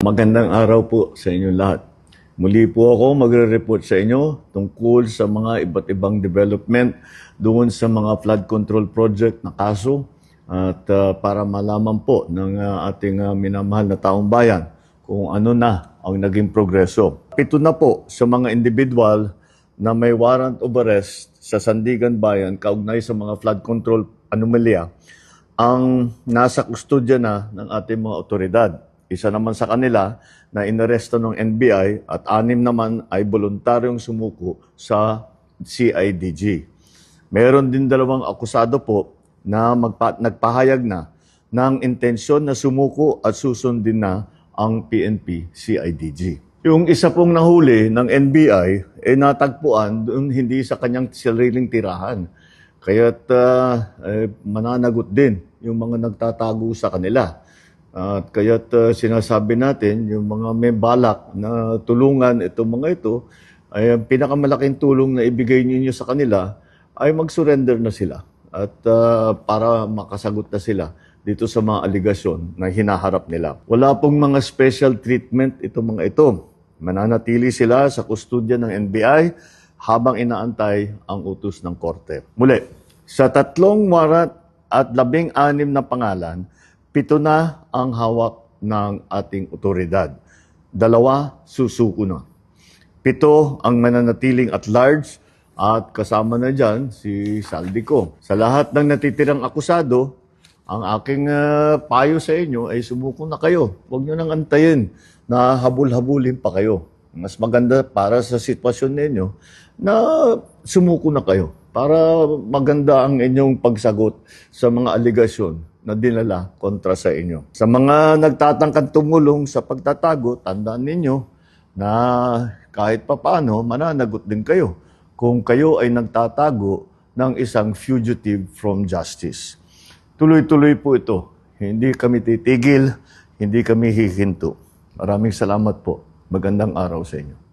Magandang araw po sa inyo lahat. Muli po ako magre-report sa inyo tungkol sa mga iba't ibang development doon sa mga flood control project na kaso at para malaman po ng ating minamahal na taong bayan kung ano na ang naging progreso. 7 na po sa mga individual na may warrant of arrest sa Sandigan Bayan kaugnay sa mga flood control anomalya ang nasa kustodya na ng ating mga otoridad. Isa naman sa kanila na inaresto ng NBI at 6 naman ay voluntaryong sumuko sa CIDG. Meron din 2 akusado po na nagpahayag na ng intensyon na sumuko at susundin na ang PNP CIDG. Yung isa pong nahuli ng NBI ay natagpuan doon hindi sa kanyang sariling tirahan. Kaya't mananagot din yung mga nagtatago sa kanila. At kaya't sinasabi natin, yung mga may balak na tulungan itong mga ito, ay ang pinakamalaking tulong na ibigay ninyo sa kanila ay mag-surrender na sila. At para makasagot na sila dito sa mga aligasyon na hinaharap nila. Wala pong mga special treatment itong mga ito. Mananatili sila sa kustodya ng NBI habang inaantay ang utos ng korte. Muli, sa 3 warrant at 16 na pangalan, 7 na ang hawak ng ating otoridad. 2 susuko na. 7 ang mananatiling at large at kasama na dyan si Saldico. Sa lahat ng natitirang akusado, ang aking payo sa inyo ay sumuko na kayo. Huwag nyo nang antayin na habul-habulin pa kayo. Mas maganda para sa sitwasyon ninyo na sumuko na kayo para maganda ang inyong pagsagot sa mga aligasyon na dinala kontra sa inyo. Sa mga nagtatangkang tumulong sa pagtatago, tandaan ninyo na kahit papaano, mananagot din kayo kung kayo ay nagtatago ng isang fugitive from justice. Tuloy-tuloy po ito. Hindi kami titigil, hindi kami hihinto. Maraming salamat po. Magandang araw sa inyo.